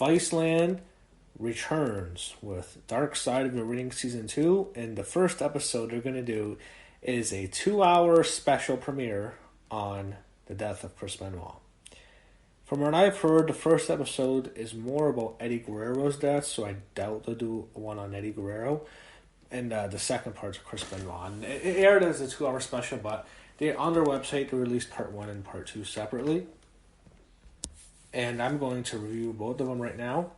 Viceland returns with Dark Side of the Ring Season 2, and the first episode they're going to do is a 2-hour special premiere on the death of Chris Benoit. From what I've heard, the first episode is more about Eddie Guerrero's death, so I doubt they'll do one on Eddie Guerrero. And the second part's Chris Benoit. And it aired as a 2-hour special, but on their website they released part 1 and part 2 separately. And I'm going to review both of them right now.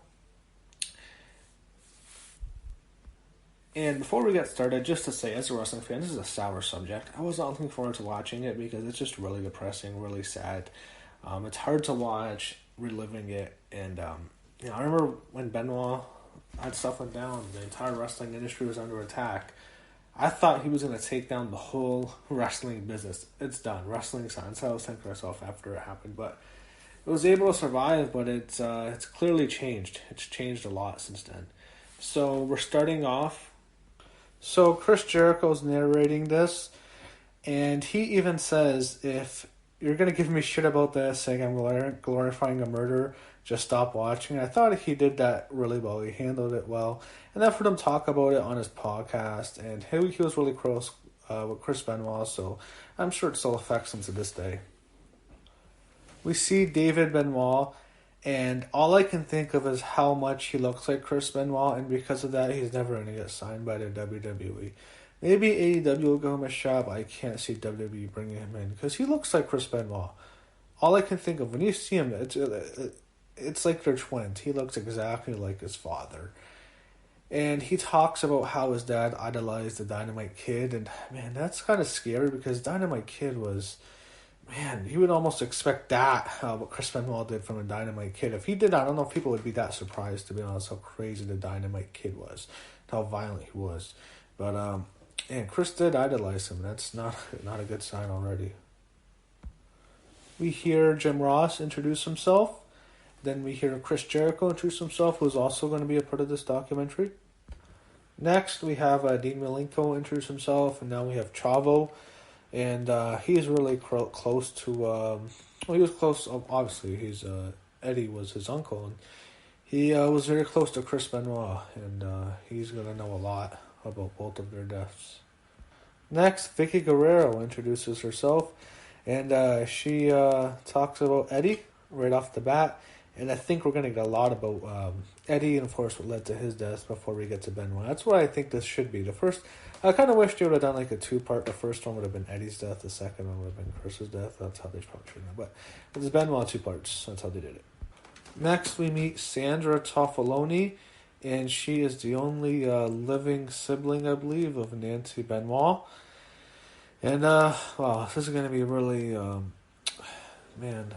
And before we get started, just to say, as a wrestling fan, this is a sour subject. I was not looking forward to watching it because it's just really depressing, really sad. It's hard to watch, reliving it. And I remember when Benoit had stuff went down, the entire wrestling industry was under attack. I thought he was going to take down the whole wrestling business. It's done. Wrestling's done. That's how I was thinking to myself after it happened. But it was able to survive, but it's clearly changed. It's changed a lot since then. So we're starting off. So Chris Jericho's narrating this, and he even says, if you're going to give me shit about this, saying I'm glorifying a murder, just stop watching. I thought he did that really well. He handled it well. And then for them to talk about it on his podcast, and he was really close with Chris Benoit, so I'm sure it still affects him to this day. We see David Benoit, and all I can think of is how much he looks like Chris Benoit, and because of that, he's never going to get signed by the WWE. Maybe AEW will give him a shot, but I can't see WWE bringing him in, because he looks like Chris Benoit. All I can think of, when you see him, it's like they're twins. He looks exactly like his father. And he talks about how his dad idolized the Dynamite Kid, and man, that's kind of scary, because Dynamite Kid was... Man, you would almost expect that, what Chris Benoit did from a Dynamite Kid. If he did, I don't know if people would be that surprised, to be honest, how crazy the Dynamite Kid was, how violent he was. But, and Chris did idolize him. That's not a good sign already. We hear Jim Ross introduce himself. Then we hear Chris Jericho introduce himself, who's also going to be a part of this documentary. Next, we have Dean Malenko introduce himself, and now we have Chavo. And he's really close to, he was close, obviously, Eddie was his uncle, and he was very close to Chris Benoit, and he's going to know a lot about both of their deaths. Next, Vicky Guerrero introduces herself, and she talks about Eddie right off the bat, and I think we're going to get a lot about Eddie, and of course what led to his death before we get to Benoit. That's what I think this should be. The first... I kind of wish they would have done like a 2-part. The first one would have been Eddie's death. The second one would have been Chris's death. That's how they structured it. But it's Benoit 2 parts. That's how they did it. Next, we meet Sandra Toffoloni, and she is the only living sibling, I believe, of Nancy Benoit. And, wow, this is going to be really, man...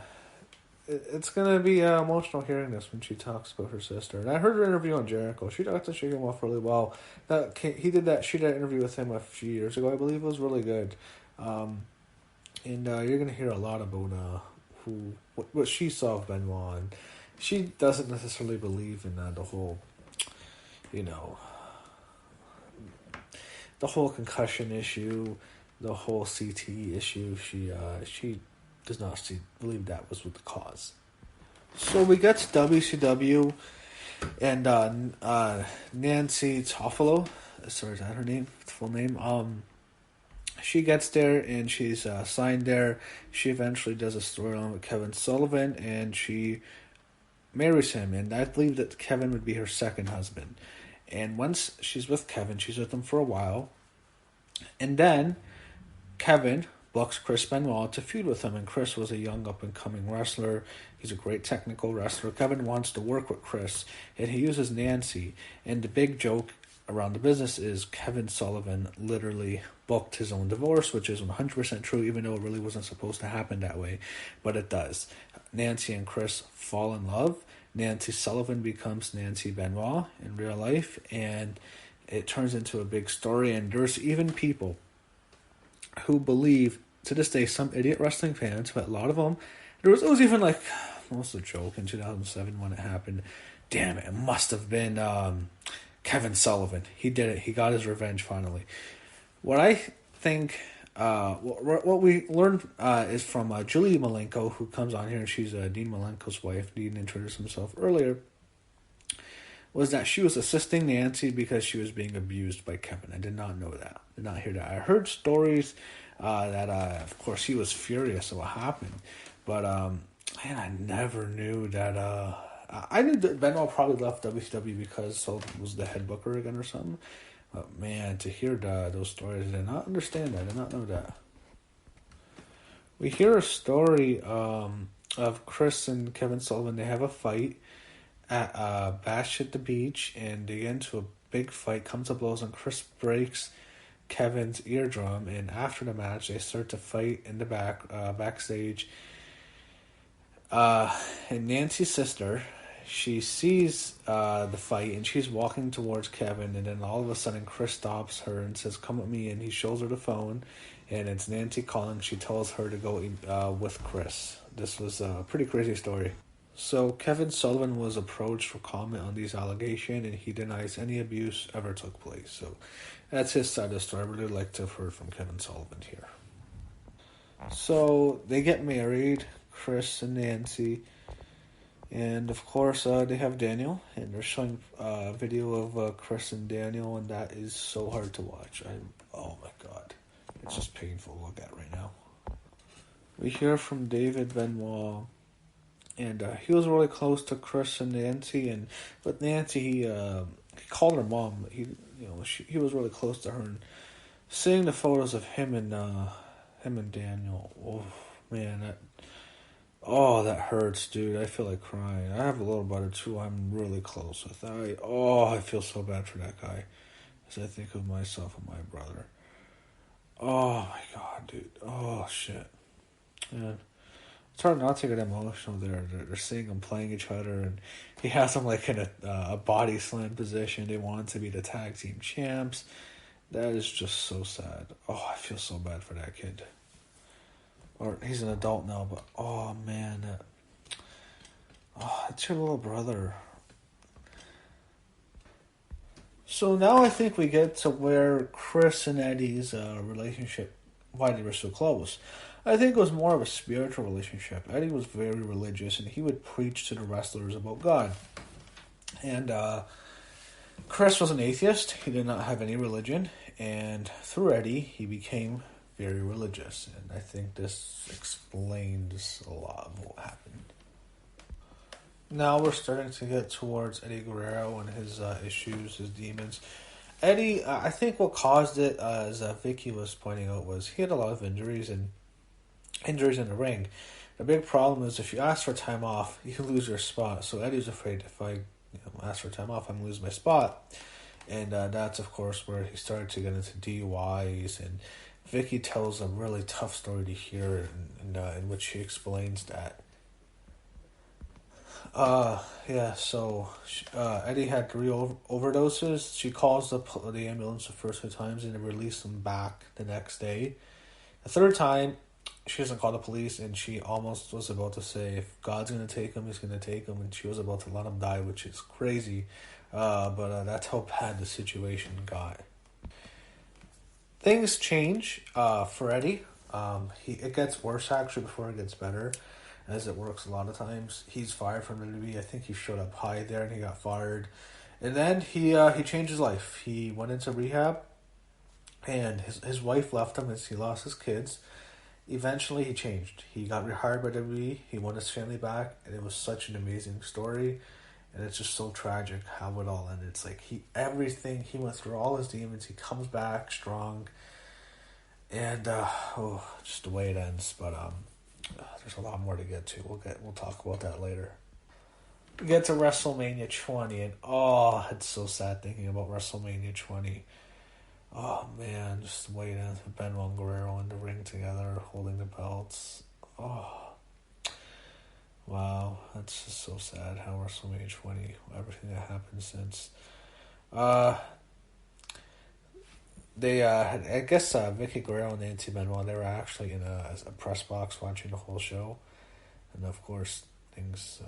It's going to be emotional hearing this when she talks about her sister. And I heard her interview on Jericho. She got to shake him off really well. She did that interview with him a few years ago. I believe it was really good. And you're going to hear a lot about what she saw of Benoit. And she doesn't necessarily believe in the whole, the whole concussion issue, the whole CTE issue. She does not believe that was what the cause. So we get to WCW, and Nancy Toffolo, sorry, is that her name? Full name? She gets there, and she's signed there. She eventually does a storyline with Kevin Sullivan, and she marries him, and I believe that Kevin would be her second husband. And once she's with Kevin, she's with him for a while, and then Kevin books Chris Benoit to feud with him, and Chris was a young up-and-coming wrestler. He's a great technical wrestler. Kevin wants to work with Chris, and he uses Nancy, and the big joke around the business is Kevin Sullivan literally booked his own divorce, which is 100% true, even though it really wasn't supposed to happen that way, but it does. Nancy and Chris fall in love. Nancy Sullivan becomes Nancy Benoit in real life, and it turns into a big story, and there's even people who believe, to this day, some idiot wrestling fans, but a lot of them, it was even like, almost a joke in 2007 when it happened, damn it, it must have been Kevin Sullivan. He did it. He got his revenge finally. What I think, what we learned is from Julie Malenko, who comes on here, and she's Dean Malenko's wife. Dean introduced himself earlier. was that she was assisting Nancy because she was being abused by Kevin. I did not know that. Did not hear that. I heard stories that, of course, he was furious at what happened, but man, I never knew that. I knew that Benoit probably left WCW because Sullivan was the head booker again or something. But man, to hear those stories, I did not understand that. I did not know that. We hear a story of Chris and Kevin Sullivan. They have a fight at Bash at the Beach, and they get into a big fight, comes to blows, and Chris breaks Kevin's eardrum. And after the match, they start to fight in the backstage. And Nancy's sister, she sees the fight, and she's walking towards Kevin, and then all of a sudden Chris stops her and says, "Come with me," and he shows her the phone, and it's Nancy calling. She tells her to go with Chris. This was a pretty crazy story. So Kevin Sullivan was approached for comment on these allegations, and he denies any abuse ever took place. So that's his side of the story. I really like to have heard from Kevin Sullivan here. So they get married, Chris and Nancy, and of course they have Daniel, and they're showing a video of Chris and Daniel, and that is so hard to watch. Oh my god, it's just painful to look at right now. We hear from David Benoit, and he was really close to Chris and Nancy, and with Nancy he called her mom. He was really close to her, and seeing the photos of him and Daniel, oh man, that hurts, dude. I feel like crying. I have a little brother too. I'm really close with. I feel so bad for that guy, as I think of myself and my brother. Oh my god, dude. Oh shit, man. It's hard not to get emotional there. They're seeing them playing each other, and he has them like in a body slam position. They want to be the tag team champs. That is just so sad. Oh, I feel so bad for that kid. Or he's an adult now, but oh man, it's your little brother. So now I think we get to where Chris and Eddie's relationship, why they were so close. I think it was more of a spiritual relationship. Eddie was very religious, and he would preach to the wrestlers about God. And Chris was an atheist. He did not have any religion. And through Eddie, he became very religious. And I think this explains a lot of what happened. Now we're starting to get towards Eddie Guerrero and his issues, his demons. Eddie, I think what caused it, as Vicky was pointing out, was he had a lot of injuries in the ring. The big problem is if you ask for time off, you lose your spot. So Eddie's afraid if I ask for time off, I'm going to lose my spot. And that's, of course, where he started to get into DUIs. And Vicky tells a really tough story to hear in which she explains that. So Eddie had 3 overdoses. She calls the ambulance the first 2 times and they release him back the next day. The 3rd time, she doesn't call the police, and she almost was about to say, if God's going to take him, he's going to take him, and she was about to let him die, which is crazy. But that's how bad the situation got. Things change for Eddie. It gets worse, actually, before it gets better, as it works a lot of times. He's fired from the WWE. I think he showed up high there, and he got fired. And then he changed his life. He went into rehab, and his wife left him as he lost his kids. Eventually, he changed. He got rehired by WWE. He won his family back, and it was such an amazing story. And it's just so tragic how it all ended. It's like he went through all his demons. He comes back strong, and just the way it ends. But there's a lot more to get to. We'll talk about that later. We get to WrestleMania 20, and it's so sad thinking about WrestleMania 20. Oh man, just the way it ends with Benoit and Guerrero in the ring together, holding the belts. Oh, wow, that's just so sad how WrestleMania 20, everything that happened since. I guess Vicky Guerrero and Nancy Benoit, they were actually in a press box watching the whole show, and of course things.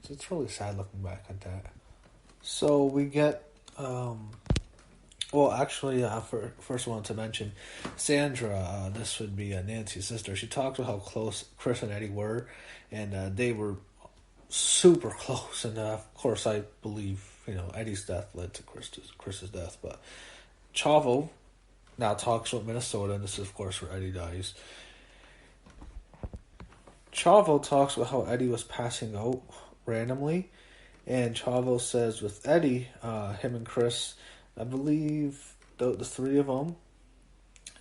It's really sad looking back at that. So we get. First I wanted to mention Sandra. This would be Nancy's sister. She talked about how close Chris and Eddie were, and they were super close, and of course I believe Eddie's death led to Chris's death, but Chavo now talks about Minnesota, and this is of course where Eddie dies. Chavo talks about how Eddie was passing out randomly, and Chavo says with Eddie, him and Chris, I believe the three of them,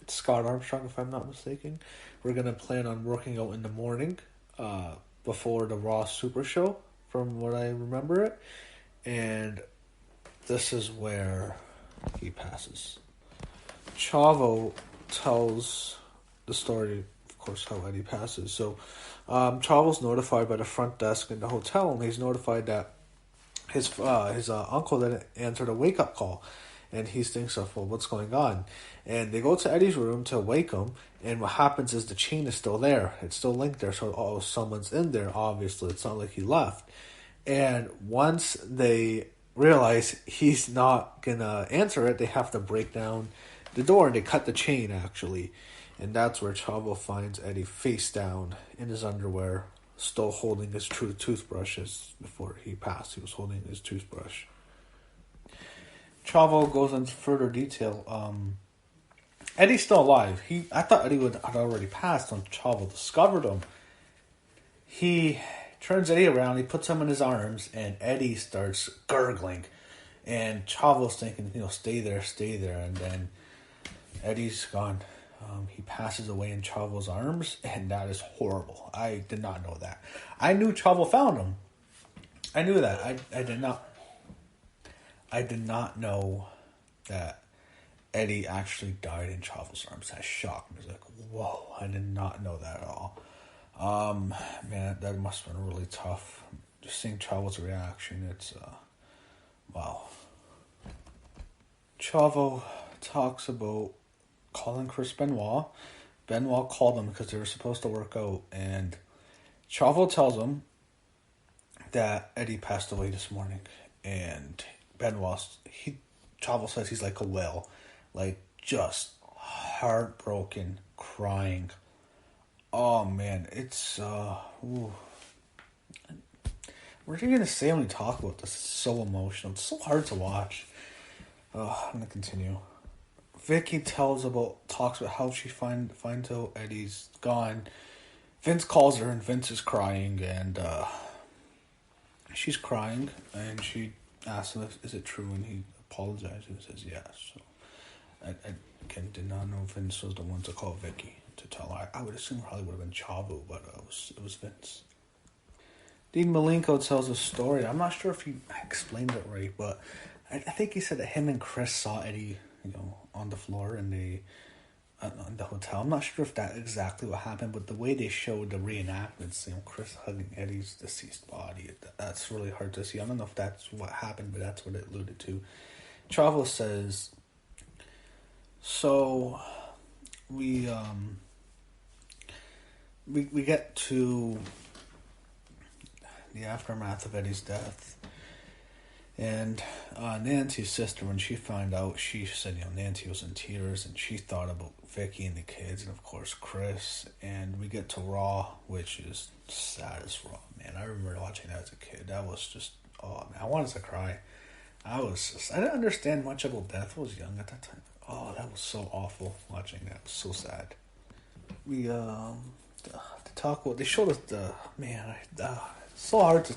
Scott Armstrong if I'm not mistaken, we're going to plan on working out in the morning before the Raw Super Show, from what I remember it. And this is where he passes. Chavo tells the story, of course, how Eddie passes. So Chavo's notified by the front desk in the hotel, and he's notified that his uncle didn't answer the wake-up call. And he thinks of, well, what's going on? And they go to Eddie's room to wake him, and what happens is the chain is still there. It's still linked there, so someone's in there, obviously. It's not like he left. And once they realize he's not going to answer it, they have to break down the door, and they cut the chain, actually. And that's where Chavo finds Eddie face down in his underwear, still holding his toothbrushes. Before he passed, he was holding his toothbrush. Chavo goes into further detail. Eddie's still alive. I thought Eddie had already passed when Chavo discovered him. He turns Eddie around, he puts him in his arms, and Eddie starts gurgling. And Chavo's thinking, stay there. And then Eddie's gone. He passes away in Chavo's arms, and that is horrible. I did not know that. I knew Chavo found him. I knew that. I did not know that Eddie actually died in Chavo's arms. That shocked me. I was like, whoa, I did not know that at all. Man, that must have been really tough. Just seeing Chavo's reaction, it's, wow. Chavo talks about calling Chris Benoit. Benoit called him because they were supposed to work out, and Chavo tells him that Eddie passed away this morning, and Chavo says he's like a whale, like just heartbroken, crying. Oh man, it's what are you gonna say when we talk about this? It's so emotional. It's so hard to watch. I'm gonna continue. Vicky talks about how she finds out Eddie's gone. Vince calls her, and Vince is crying, and she's crying, and she asks him, is it true? And he apologizes and says yes. So I did not know Vince was the one to call Vicky to tell her. I would assume it probably would have been Chavo, but it was Vince. Dean Malenko tells a story. I'm not sure if he explained it right, but I think he said that him and Chris saw Eddie, on the floor in the hotel. I'm not sure if that's exactly what happened, but the way they showed the reenactments, Chris hugging Eddie's deceased body, that's really hard to see. I don't know if that's what happened, but that's what it alluded to. Chavo says, so we get to the aftermath of Eddie's death. And Nancy's sister, when she found out, she said, Nancy was in tears, and she thought about Vicky and the kids, and of course Chris. And we get to Raw, which is sad as Raw, man. I remember watching that as a kid. That was just, oh man, I wanted to cry. I didn't understand much about death. I was young at that time. Oh, that was so awful watching that. It was so sad. We to talk about, they showed us so hard to.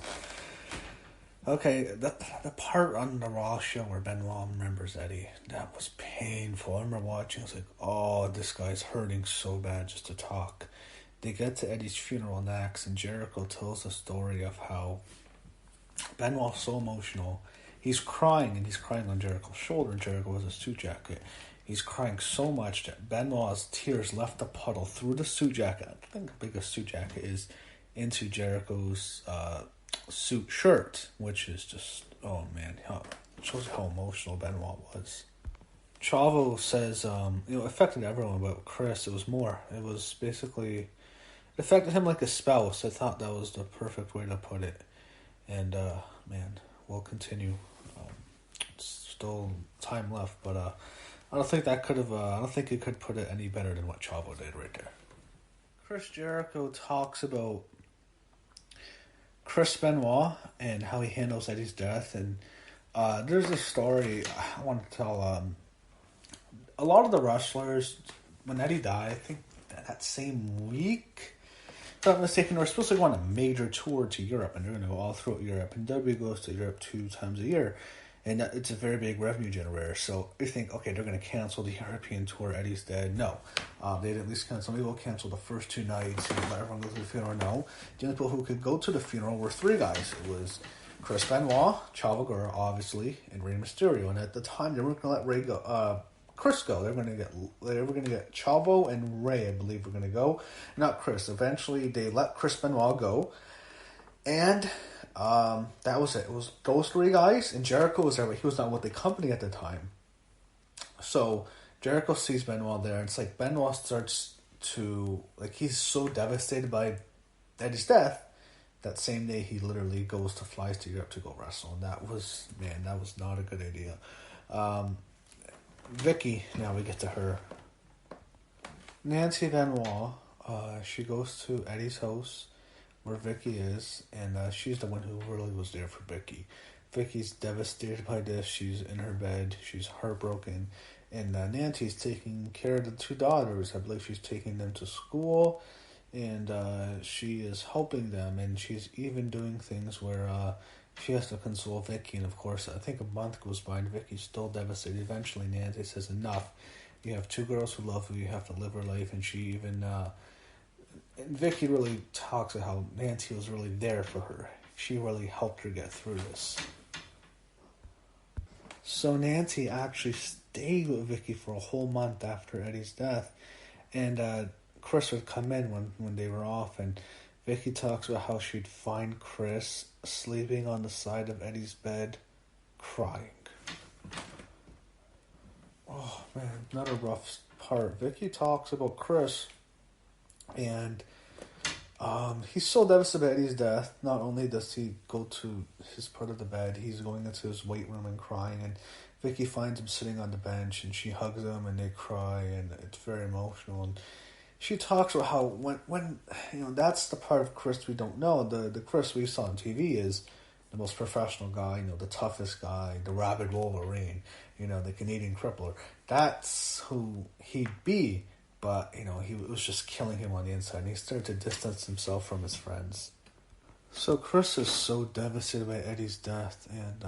Okay, the part on the Raw show where Benoit remembers Eddie, that was painful. I remember watching, I was like, oh, this guy's hurting so bad just to talk. They get to Eddie's funeral next, and Jericho tells the story of how Benoit's so emotional. He's crying, and he's crying on Jericho's shoulder, and Jericho has a suit jacket. He's crying so much that Benoit's tears left a puddle through the suit jacket. I think the biggest suit jacket is into Jericho's suit shirt, which is just, oh man, it shows how emotional Benoit was. Chavo says, it affected everyone, but Chris, it was more. It was basically, it affected him like a spouse. I thought that was the perfect way to put it. And, man, we'll continue. It's still time left, but I don't think it could put it any better than what Chavo did right there. Chris Jericho talks about Chris Benoit and how he handles Eddie's death. And there's a story I want to tell. A lot of the wrestlers, when Eddie died, I think that same week, if I'm not mistaken, we're supposed to go on a major tour to Europe, and they're going to go all throughout Europe. And WWE goes to Europe 2 times a year, and it's a very big revenue generator. So you think, okay, they're going to cancel the European tour. Eddie's dead. No, they didn't at least cancel. Maybe we'll cancel the first 2 nights and let everyone go to the funeral. No, the only people who could go to the funeral were 3 guys. It was Chris Benoit, Chavo Guerrero, obviously, and Rey Mysterio. And at the time, they weren't going to let Rey go. Chris go. They were going to get Chavo and Rey, I believe, were going to go. Not Chris. Eventually, they let Chris Benoit go, and that was it. It was those 3 guys, and Jericho was there, but he was not with the company at the time. So Jericho sees Benoit there, and it's like Benoit starts to, like, he's so devastated by Eddie's death. That same day, he literally flies to Europe to go wrestle, and that was not a good idea. Vicky, now we get to her. Nancy Benoit, she goes to Eddie's house where Vicky is, and she's the one who really was there for Vicky. Vicky's devastated by this. She's in her bed. She's heartbroken. And Nancy's taking care of the 2 daughters. I believe she's taking them to school, and she is helping them, and she's even doing things where she has to console Vicky, and of course, I think a month goes by and Vicky's still devastated. Eventually, Nancy says, enough. You have 2 girls who love you. You have to live her life. And she even... and Vicky really talks about how Nancy was really there for her. She really helped her get through this. So Nancy actually stayed with Vicky for a whole month after Eddie's death. And Chris would come in when they were off, and Vicky talks about how she'd find Chris sleeping on the side of Eddie's bed, crying. Oh, man, another rough part. Vicky talks about Chris, and he's so devastated by Eddie's death. Not only does he go to his part of the bed, he's going into his weight room and crying, and Vicky finds him sitting on the bench, and she hugs him, and they cry, and it's very emotional. And she talks about how when that's the part of Chris we don't know. The Chris we saw on TV is the most professional guy, the toughest guy, the rabid Wolverine, the Canadian crippler. That's who he'd be, but he was just killing him on the inside, and he started to distance himself from his friends. So Chris is so devastated by Eddie's death, and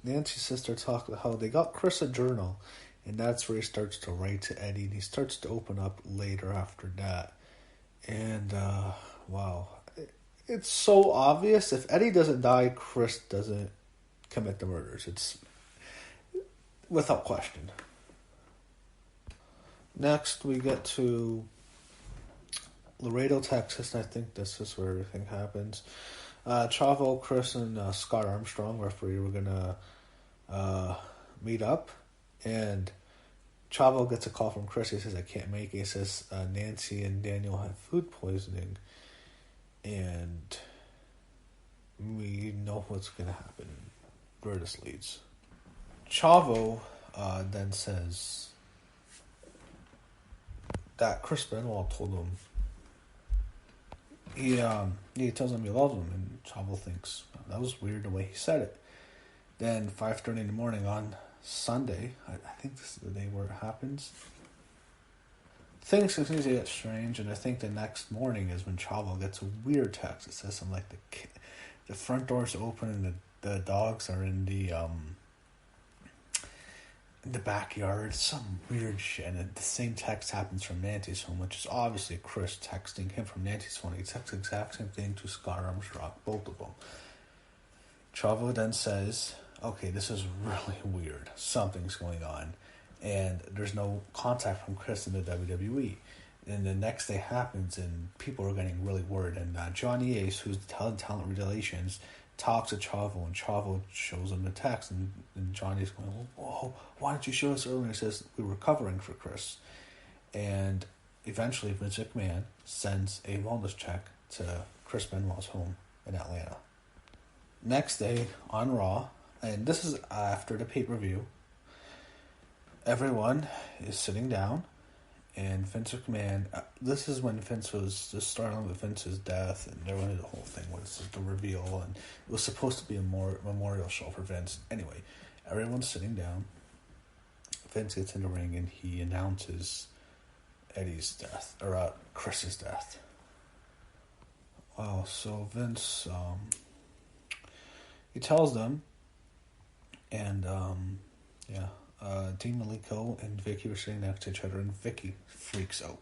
Nancy's sister talked about how they got Chris a journal. And that's where he starts to write to Eddie, and he starts to open up later after that. And, wow. It's so obvious. If Eddie doesn't die, Chris doesn't commit the murders. It's without question. Next, we get to Laredo, Texas, and I think this is where everything happens. Chavo, Chris, and Scott Armstrong, referee, were going to meet up. And Chavo gets a call from Chris. He says, I can't make it. He says, Nancy and Daniel have food poisoning. And we know what's going to happen, where this leads. Chavo then says that Chris Benoit told him, he tells him he loves him, and Chavo thinks, that was weird the way he said it. Then 5:30 in the morning on Sunday, I think this is the day where it happens, things continue to get strange, and I think the next morning is when Chavo gets a weird text. It says something like the front door's open and the dogs are in the backyard, some weird shit. And the same text happens from Nancy's phone, which is obviously Chris texting him from Nancy's phone. He texts the exact same thing to Scott Armstrong, both of them. Chavo then says, okay, this is really weird. Something's going on. And there's no contact from Chris in the WWE. And the next day happens, and people are getting really worried. And Johnny Ace, who's the talent relations, talks to Chavo, and Chavo shows him the text. And Johnny's going, whoa, why didn't you show us earlier? He says, we were covering for Chris. And eventually, Vince McMahon sends a wellness check to Chris Benoit's home in Atlanta. Next day on Raw, and this is after the pay-per-view, everyone is sitting down, And Vince McMahon, this is when Vince was just starting with Vince's death, and there was the whole thing was the reveal, and it was supposed to be a memorial show for Vince. Anyway, everyone's sitting down. Vince gets in the ring, and he announces Eddie's death, or Chris's death. Wow, so Vince, he tells them, and, Dean Malenko and Vicky were sitting next to each other, and Vicky freaks out.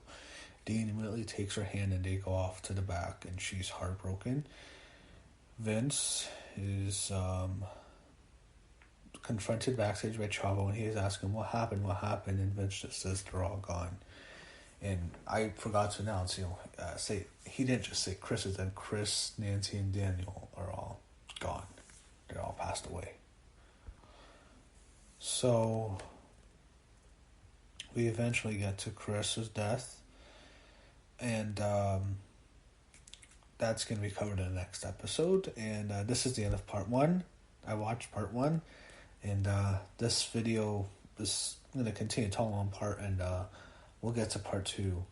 Dean immediately takes her hand, and they go off to the back, and she's heartbroken. Vince is confronted backstage by Chavo, and he is asking, what happened, and Vince just says they're all gone. And I forgot to announce, he didn't just say Chris is dead. Chris, Nancy, and Daniel are all gone. They're all passed away. So we eventually get to Chris's death, and that's going to be covered in the next episode. And this is the end of part 1. I watched part 1, and this video is going to continue to tell one part, and we'll get to part 2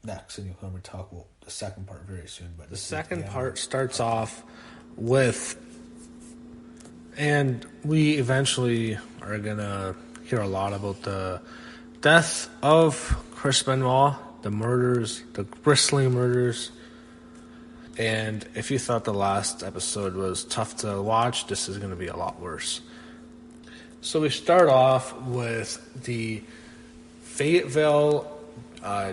next, and you'll hear me talk about the second part very soon. But the second part starts off with, and we eventually are going to hear a lot about the death of Chris Benoit, the murders, the bristling murders. And if you thought the last episode was tough to watch, this is going to be a lot worse. So we start off with the Fayetteville,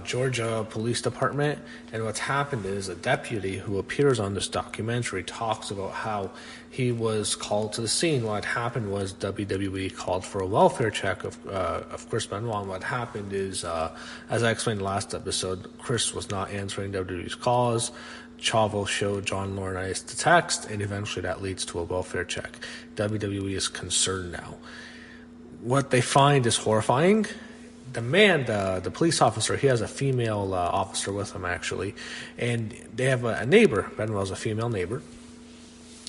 Georgia Police Department, and what's happened is a deputy who appears on this documentary talks about how he was called to the scene. What happened was WWE called for a welfare check of Chris Benoit, and what happened is, as I explained in the last episode, Chris was not answering WWE's calls. Chavo showed John Laurinaitis the text, and eventually that leads to a welfare check. WWE is concerned now. What they find is horrifying. The man, the police officer, he has a female officer with him, actually, and they have a neighbor. Benoit's a female neighbor,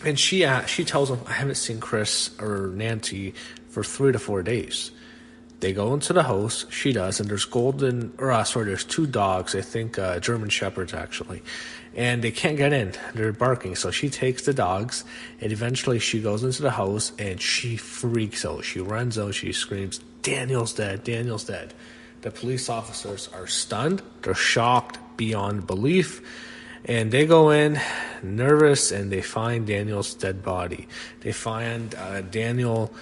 and she tells him, I haven't seen Chris or Nancy for 3 to 4 days. They go into the house, she does, and there's there's 2 dogs, I think German Shepherds, actually, and they can't get in. They're barking, so she takes the dogs, and eventually she goes into the house, and she freaks out. She runs out, she screams, Daniel's dead, Daniel's dead. The police officers are stunned. They're shocked beyond belief. And they go in nervous, and they find Daniel's dead body. They find Daniel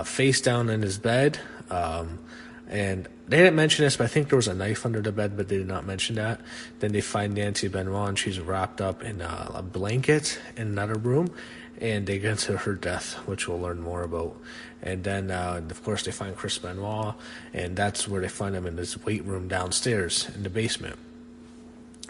face down in his bed. And they didn't mention this, but I think there was a knife under the bed, but they did not mention that. Then they find Nancy Benoit, and she's wrapped up in a blanket in another room. And they get into her death, which we'll learn more about. And then, of course, they find Chris Benoit, and that's where they find him in this weight room downstairs in the basement.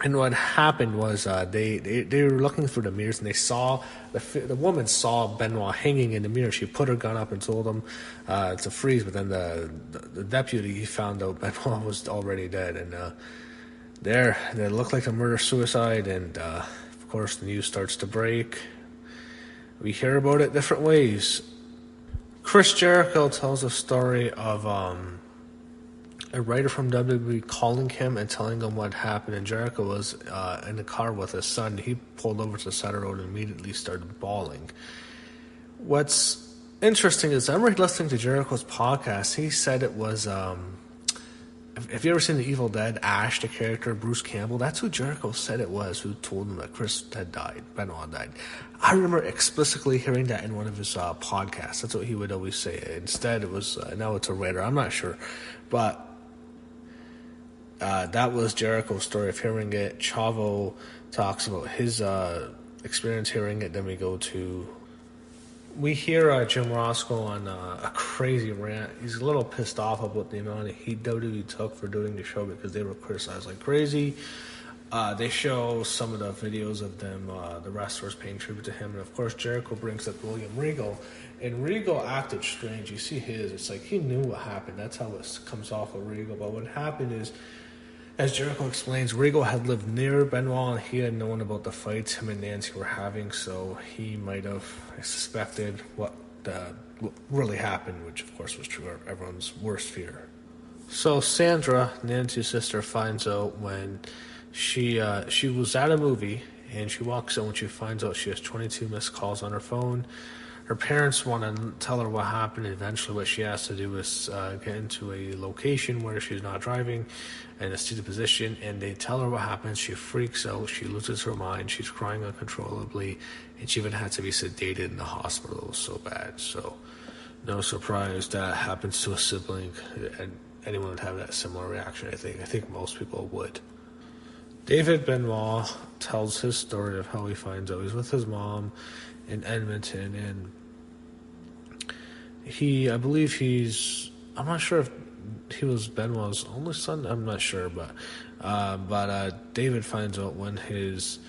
And what happened was they were looking through the mirrors, and they saw the woman saw Benoit hanging in the mirror. She put her gun up and told him to freeze, but then the deputy, he found out Benoit was already dead. And they looked like a murder-suicide, and of course the news starts to break. We hear about it different ways. Chris Jericho tells a story of a writer from WWE calling him and telling him what happened, and Jericho was in the car with his son. He pulled over to the side of the road and immediately started bawling. What's interesting is I remember listening to Jericho's podcast. He said it was, have you ever seen The Evil Dead? Ash, the character, Bruce Campbell, that's who Jericho said it was who told him that Chris had died, Benoit died. I remember explicitly hearing that in one of his podcasts. That's what he would always say. Instead, it was, now it's a writer, I'm not sure. But that was Jericho's story of hearing it. Chavo talks about his experience hearing it. Then we hear Jim Roscoe on a crazy rant. He's a little pissed off about the amount of heat WWE took for doing the show because they were criticized like crazy. They show some of the videos of them, the wrestlers paying tribute to him. And of course, Jericho brings up William Regal. And Regal acted strange. You see it's like he knew what happened. That's how it comes off of Regal. But what happened is, as Jericho explains, Regal had lived near Benoit, and he had known about the fights him and Nancy were having, so he might have suspected what really happened, which of course was true, everyone's worst fear. So Sandra, Nancy's sister, finds out when she was at a movie and she walks in when she finds out she has 22 missed calls on her phone. Her parents want to tell her what happened. Eventually, what she has to do is get into a location where she's not driving in a seated position, and they tell her what happens. She freaks out. She loses her mind. She's crying uncontrollably, and she even had to be sedated in the hospital. It was so bad. So, no surprise that happens to a sibling, and anyone would have that similar reaction. I think. I think most people would. David Benoit tells his story of how he finds out he's with his mom in Edmonton, and I believe I'm not sure if he was Benoit's only son. I'm not sure, but David finds out when his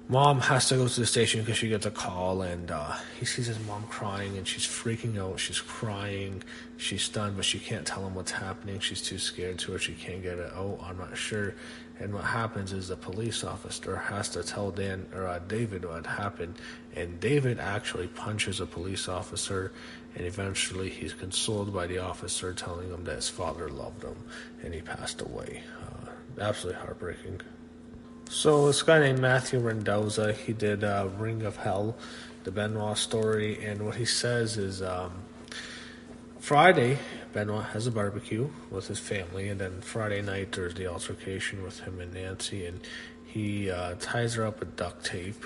mom has to go to the station because she gets a call, and he sees his mom crying, and she's freaking out. She's crying. She's stunned, but she can't tell him what's happening. She's too scared to her. She can't get it out. I'm not sure. And what happens is the police officer has to tell David what happened, and David actually punches a police officer, and eventually he's consoled by the officer telling him that his father loved him, and he passed away. Absolutely heartbreaking. So this guy named Matthew Mendoza, he did Ring of Hell, the Benoit story, and what he says is Friday, Benoit has a barbecue with his family, and then Friday night there's the altercation with him and Nancy, and he ties her up with duct tape,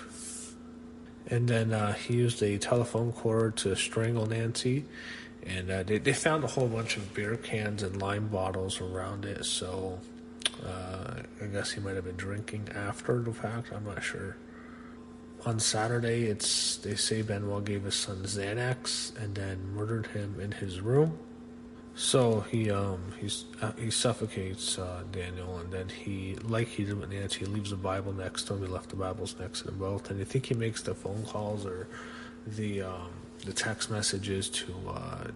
and then he used a telephone cord to strangle Nancy, and they found a whole bunch of beer cans and lime bottles around it, so I guess he might have been drinking after the fact, I'm not sure. On Saturday, they say Benoit gave his son Xanax and then murdered him in his room. So he suffocates Daniel, and then like he did with Nancy, he leaves the Bible next to him. He left the Bibles next to them both, and I think he makes the phone calls or the text messages to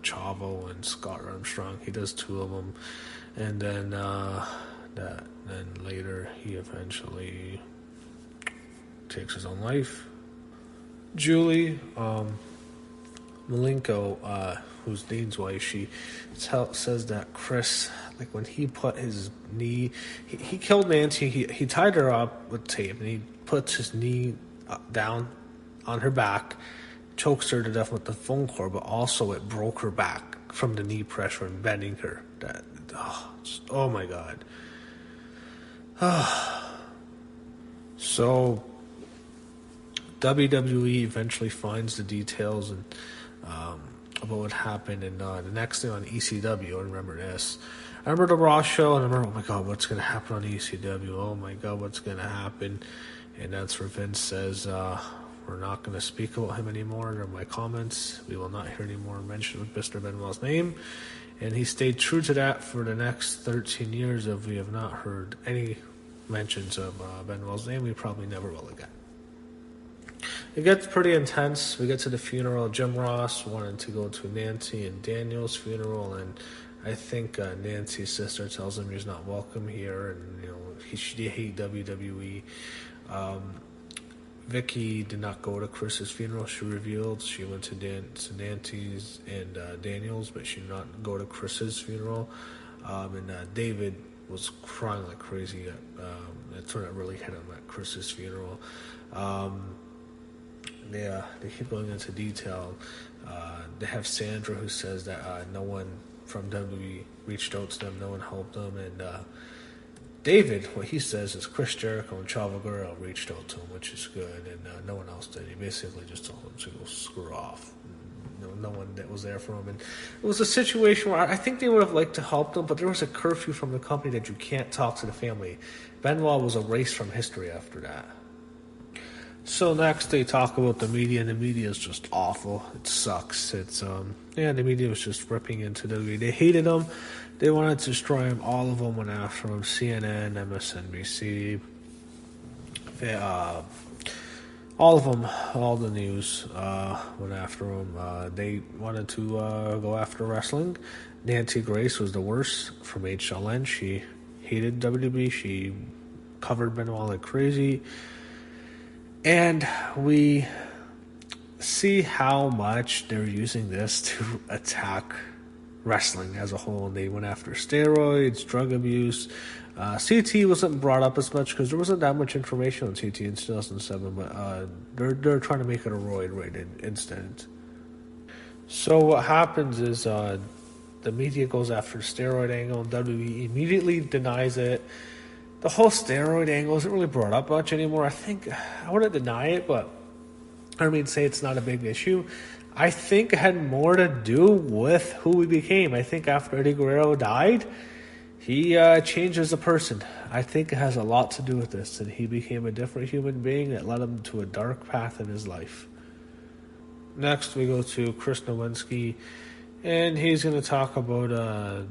Chavo and Scott Armstrong. He does two of them, and then then later he eventually takes his own life. Julie Malenko, who's Dean's wife, she says that Chris, like when he put his knee, he killed Nancy, he tied her up with tape, and he puts his knee down on her back, chokes her to death with the phone cord, but also it broke her back from the knee pressure and bending her. Oh my God. So WWE eventually finds the details and about what happened, and the next thing on ECW, I remember this. I remember the Raw show, and I remember, oh my God, what's going to happen on ECW? Oh my God, what's going to happen? And that's where Vince says, we're not going to speak about him anymore. They're my comments. We will not hear any more mention of Mr. Benoit's name. And he stayed true to that for the next 13 years. If we have not heard any mentions of Benoit's name, we probably never will again. It gets pretty intense. We get to the funeral. Jim Ross wanted to go to Nancy and Daniel's funeral, and I think Nancy's sister tells him he's not welcome here, and they hate WWE. Vicky did not go to Chris's funeral. She revealed she went to Nancy's and Daniel's, but she did not go to Chris's funeral. And David was crying like crazy. That's when it really hit him at Chris's funeral. They keep going into detail. They have Sandra, who says that no one from WWE reached out to them, no one helped them, and David, what he says is Chris Jericho and Chavo Guerrero reached out to him, which is good, and no one else did. He basically just told him to go screw off. No one that was there for him, and it was a situation where I think they would have liked to help them, but there was a curfew from the company that you can't talk to the family. Benoit was erased from history after that. So next they talk about the media, and the media is just awful. It sucks. It's the media was just ripping into WWE. They hated them. They wanted to destroy him. All of them went after him. CNN, MSNBC, all of them, all the news went after him. They wanted to go after wrestling. Nancy Grace was the worst from HLN. She hated WWE. She covered Benoit like crazy. And we see how much they're using this to attack wrestling as a whole. They went after steroids, drug abuse. CT wasn't brought up as much because there wasn't that much information on CT in 2007, but they're trying to make it a roid-rated incident. So what happens is the media goes after the steroid angle, and WWE immediately denies it. The whole steroid angle isn't really brought up much anymore. I wouldn't deny it, but say it's not a big issue. I think it had more to do with who he became. I think after Eddie Guerrero died, he changed as a person. I think it has a lot to do with this, that he became a different human being that led him to a dark path in his life. Next, we go to Chris Nowinski, and he's going to talk about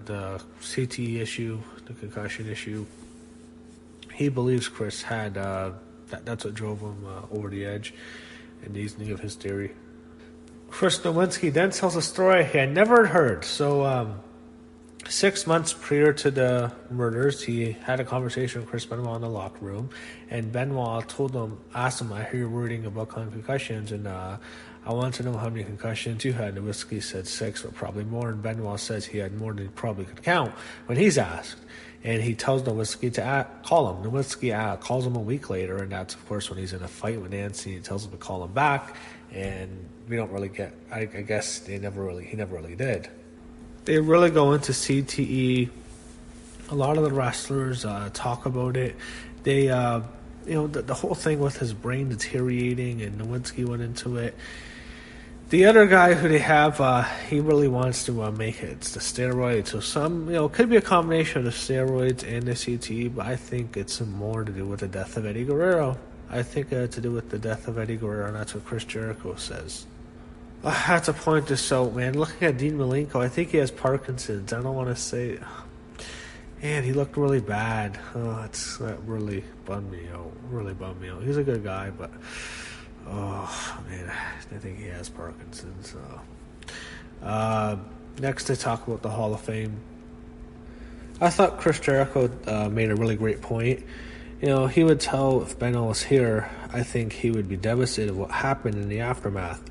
the CT issue, the concussion issue. He believes Chris had that's what drove him over the edge, and he's going to give his theory. Chris Nowinski then tells a story he had never heard. So, 6 months prior to the murders, he had a conversation with Chris Benoit in the locker room, and Benoit asked him, I hear you're worrying about concussions, and I want to know how many concussions you had. Nowinski said 6, or probably more, and Benoit says he had more than he probably could count when he's asked. And he tells Nowinski to call him. Nowinski calls him a week later, and that's, of course, when he's in a fight with Nancy. He tells him to call him back, and we don't really get... I guess he never really did. They really go into CTE. A lot of the wrestlers talk about it. They, the whole thing with his brain deteriorating, and Nowinski went into it. The other guy who they have, he really wants to make it. It's the steroids. So it could be a combination of the steroids and the CTE, but I think it's more to do with the death of Eddie Guerrero. I think to do with the death of Eddie Guerrero, and that's what Chris Jericho says. I have to point this out, man. Looking at Dean Malenko, I think he has Parkinson's. I don't want to say... Man, he looked really bad. That really bummed me out. He's a good guy, but... Oh, man, I think he has Parkinson's. Next, to talk about the Hall of Fame. I thought Chris Jericho made a really great point. He would tell, if Benoit was here, I think he would be devastated what happened in the aftermath.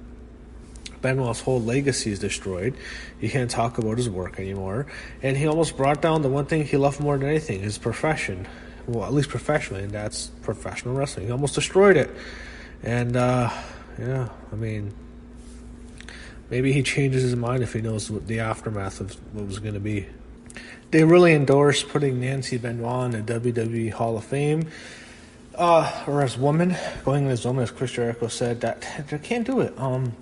Benoit's whole legacy is destroyed. You can't talk about his work anymore. And he almost brought down the one thing he loved more than anything, his profession. Well, at least professionally, and that's professional wrestling. He almost destroyed it. And, maybe he changes his mind if he knows what the aftermath of what was going to be. They really endorsed putting Nancy Benoit in the WWE Hall of Fame. Or as woman, going as woman, as Chris Jericho said, that they can't do it.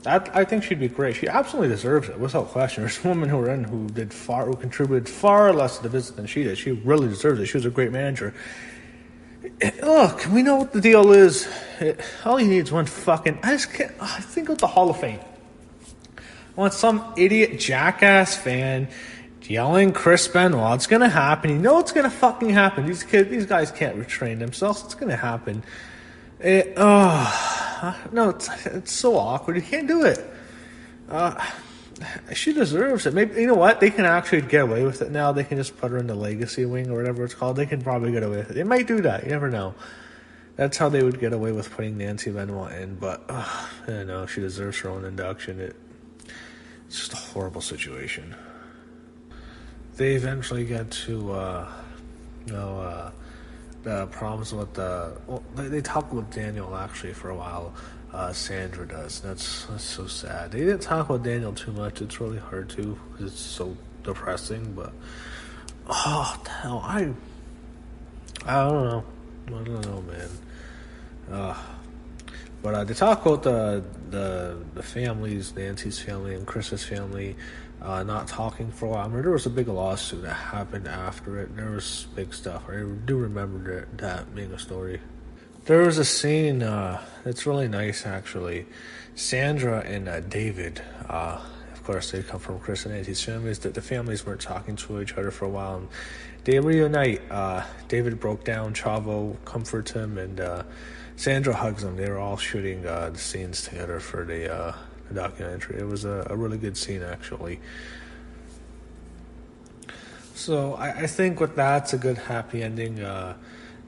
I think she'd be great. She absolutely deserves it, without question. There's women who contributed far less to the business than she did. She really deserves it. She was a great manager. Look, we know what the deal is. All you need is one fucking... I think of the Hall of Fame. I want some idiot jackass fan yelling Chris Benoit. It's gonna happen. You know it's gonna fucking happen. These guys can't retrain themselves. It's gonna happen. It's so awkward. You can't do it. She deserves it. Maybe, you know what? They can actually get away with it now. They can just put her in the legacy wing or whatever it's called. They can probably get away with it. They might do that. You never know. That's how they would get away with putting Nancy Benoit in. But, I don't know. She deserves her own induction. It's just a horrible situation. They eventually get to, the problems with they talk about Daniel actually for a while. Sandra does. That's so sad. They didn't talk about Daniel too much. It's really hard to, because it's so depressing. But hell, I don't know. I don't know, man. But they talk about the families, Nancy's family and Chris's family, not talking for a while. I mean, there was a big lawsuit that happened after it. There was big stuff. I do remember that being a story. There was a scene that's really nice, actually. Sandra and David, of course, they come from Chris and Nancy's families. The families weren't talking to each other for a while. And they reunite. David broke down. Chavo comforts him, and Sandra hugs him. They were all shooting the scenes together for the documentary. It was a really good scene, actually. So I think with that, it's a good happy ending.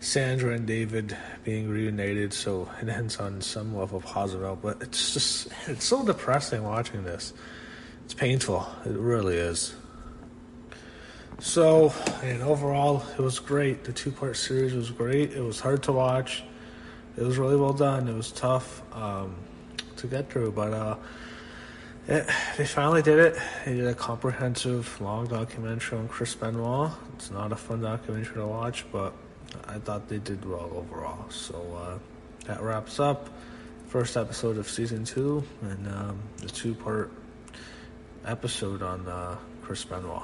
Sandra and David being reunited, so it ends on some level of positive note, but it's so depressing watching this. It's painful. It really is. So, and overall, it was great. The two-part series was great. It was hard to watch. It was really well done. It was tough to get through, but they finally did it. They did a comprehensive, long documentary on Chris Benoit. It's not a fun documentary to watch, but I thought they did well overall. So that wraps up first episode of season 2 and the two-part episode on Chris Benoit.